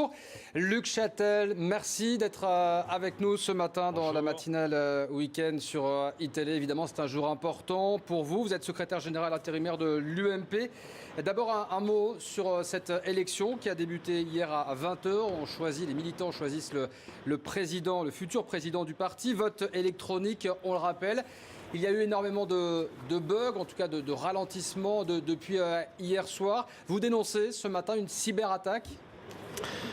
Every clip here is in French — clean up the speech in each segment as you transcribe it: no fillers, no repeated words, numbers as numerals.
Bonjour Luc Châtel, merci d'être avec nous ce matin dans la matinale week-end sur iTélé. Évidemment, c'est un jour important pour vous. Vous êtes secrétaire général intérimaire de l'UMP. D'abord, un mot sur cette élection qui a débuté hier à 20h. Les militants choisissent le président, le futur président du parti. Vote électronique, on le rappelle. Il y a eu énormément de bugs, en tout cas de ralentissements depuis hier soir. Vous dénoncez ce matin une cyberattaque ?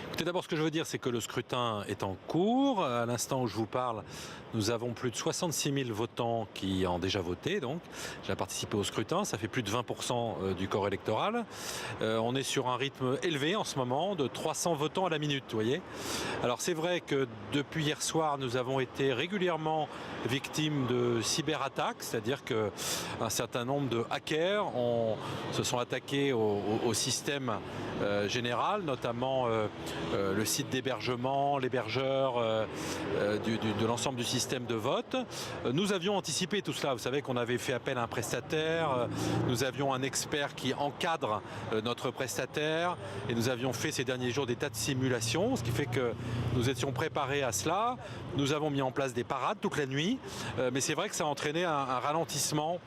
Écoutez, d'abord, ce que je veux dire, c'est que le scrutin est en cours. À l'instant où je vous parle, nous avons plus de 66 000 votants qui ont déjà voté. Donc, j'ai participé au scrutin. Ça fait plus de 20% du corps électoral. On est sur un rythme élevé en ce moment, de 300 votants à la minute, vous voyez. Alors, c'est vrai que depuis hier soir, nous avons été régulièrement victimes de cyberattaques, c'est-à-dire qu'un certain nombre de hackers se sont attaqués au système général, notamment le site d'hébergement, l'hébergeur de l'ensemble du système de vote. Nous avions anticipé tout cela. Vous savez qu'on avait fait appel à un prestataire, nous avions un expert qui encadre notre prestataire et nous avions fait ces derniers jours des tas de simulations, ce qui fait que nous étions préparés à cela. Nous avons mis en place des parades toute la nuit, mais c'est vrai que ça a entraîné un ralentissement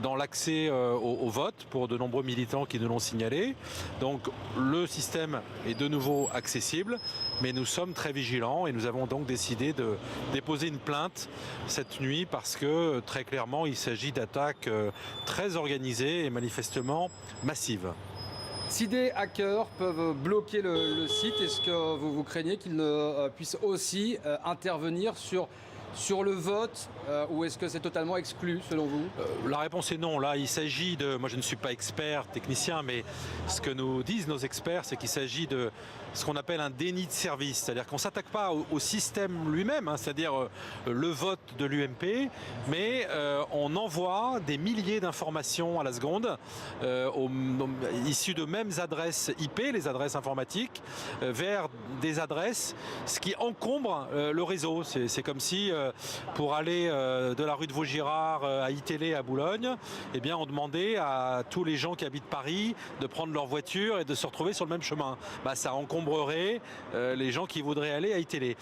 dans l'accès au vote pour de nombreux militants qui nous l'ont signalé. Donc le système est de nouveau accessible, mais nous sommes très vigilants et nous avons donc décidé de déposer une plainte cette nuit parce que très clairement il s'agit d'attaques très organisées et manifestement massives. Si des hackers peuvent bloquer le site, est-ce que vous craignez qu'ils ne puissent aussi intervenir sur le vote ou est-ce que c'est totalement exclu selon vous ? La réponse est non. Là, il s'agit de... Moi, je ne suis pas expert, technicien, mais ce que nous disent nos experts, c'est qu'il s'agit de ce qu'on appelle un déni de service. C'est-à-dire qu'on ne s'attaque pas au système lui-même, c'est-à-dire le vote de l'UMP, mais on envoie des milliers d'informations à la seconde issues de mêmes adresses IP, les adresses informatiques, vers des adresses, ce qui encombre le réseau. C'est comme si pour aller de la rue de Vaugirard à iTélé à Boulogne, eh bien on demandait à tous les gens qui habitent Paris de prendre leur voiture et de se retrouver sur le même chemin. Ça encombrerait les gens qui voudraient aller à iTélé.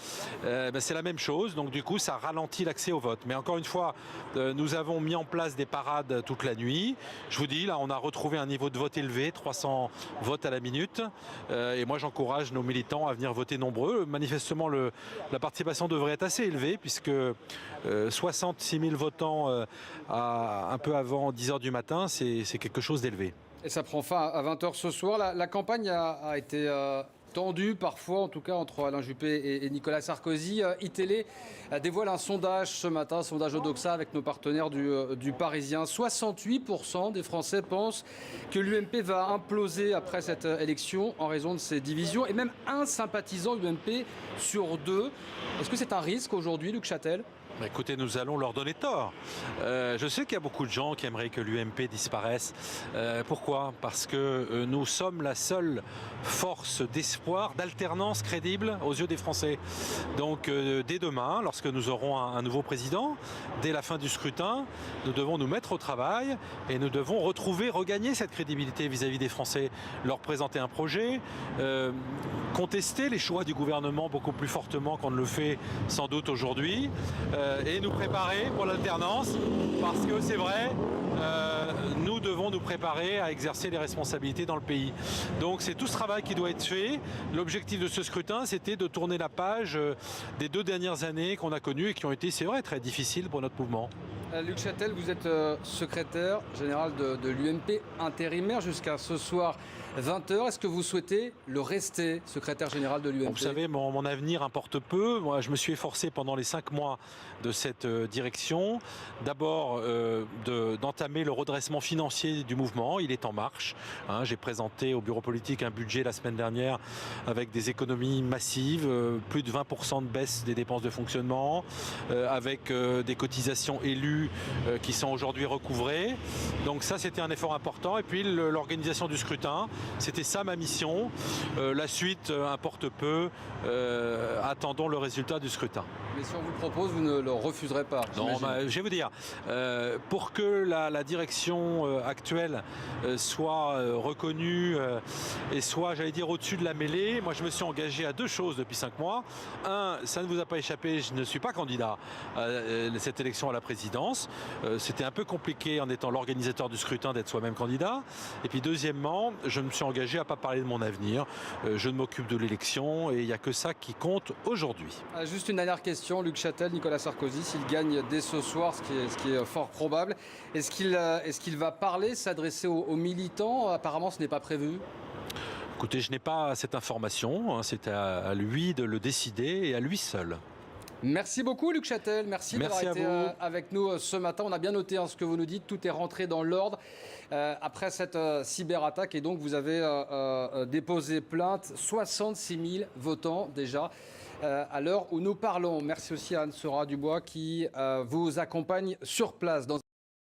C'est la même chose, donc du coup ça ralentit l'accès au vote. Mais encore une fois, nous avons mis en place des parades toute la nuit. Je vous dis, là on a retrouvé un niveau de vote élevé, 300 votes à la minute. Et moi j'encourage nos militants à venir voter nombreux. Manifestement la participation devrait être assez élevée puisque 66 000 votants un peu avant 10 h du matin, c'est quelque chose d'élevé. Et ça prend fin à 20h ce soir. La campagne a été tendue parfois, en tout cas entre Alain Juppé et Nicolas Sarkozy. iTélé dévoile un sondage ce matin, un sondage Odoxa avec nos partenaires du Parisien. 68% des Français pensent que l'UMP va imploser après cette élection en raison de ses divisions. Et même un sympathisant UMP sur deux. Est-ce que c'est un risque aujourd'hui, Luc Châtel ? Écoutez, nous allons leur donner tort. Je sais qu'il y a beaucoup de gens qui aimeraient que l'UMP disparaisse. Pourquoi ? Parce que nous sommes la seule force d'espoir, d'alternance crédible aux yeux des Français. Donc dès demain, lorsque nous aurons un nouveau président, dès la fin du scrutin, nous devons nous mettre au travail et nous devons regagner cette crédibilité vis-à-vis des Français, leur présenter un projet, contester les choix du gouvernement beaucoup plus fortement qu'on ne le fait sans doute aujourd'hui, et nous préparer pour l'alternance, parce que c'est vrai, nous devons nous préparer à exercer les responsabilités dans le pays. Donc c'est tout ce travail qui doit être fait. L'objectif de ce scrutin, c'était de tourner la page des 2 dernières années qu'on a connues et qui ont été, c'est vrai, très difficiles pour notre mouvement. Luc Châtel, vous êtes secrétaire général de l'UMP intérimaire jusqu'à ce soir 20h. Est-ce que vous souhaitez le rester, secrétaire général de l'UMP ? Vous savez, mon avenir importe peu. Moi, je me suis efforcé pendant les 5 mois de cette direction, d'abord d'entamer le redressement financier du mouvement. Il est en marche. J'ai présenté au bureau politique un budget la semaine dernière avec des économies massives, plus de 20% de baisse des dépenses de fonctionnement, avec des cotisations élues élus qui sont aujourd'hui recouvrés. Donc ça, c'était un effort important. Et puis l'organisation du scrutin, c'était ça ma mission. La suite importe peu. Attendons le résultat du scrutin. Mais si on vous le propose, vous ne le refuserez pas? Non, je vais vous dire, pour que la direction actuelle soit reconnue et soit, j'allais dire, au-dessus de la mêlée, moi je me suis engagé à deux choses depuis 5 mois. Un, ça ne vous a pas échappé, je ne suis pas candidat à cette élection à la présidence. C'était un peu compliqué en étant l'organisateur du scrutin d'être soi-même candidat. Et puis deuxièmement, je me suis engagé à ne pas parler de mon avenir. Je m'occupe de l'élection et il n'y a que ça qui compte aujourd'hui. Juste une dernière question, Luc Châtel, Nicolas Sarkozy, s'il gagne dès ce soir, ce qui est fort probable, est-ce qu'il va parler, s'adresser aux militants? Apparemment, ce n'est pas prévu. Écoutez, je n'ai pas cette information, hein, c'est à lui de le décider et à lui seul. Merci beaucoup Luc Châtel, merci d'avoir été avec nous ce matin. On a bien noté ce que vous nous dites, tout est rentré dans l'ordre après cette cyberattaque et donc vous avez déposé plainte, 66 000 votants déjà à l'heure où nous parlons. Merci aussi à Anne Sera Dubois qui vous accompagne sur place.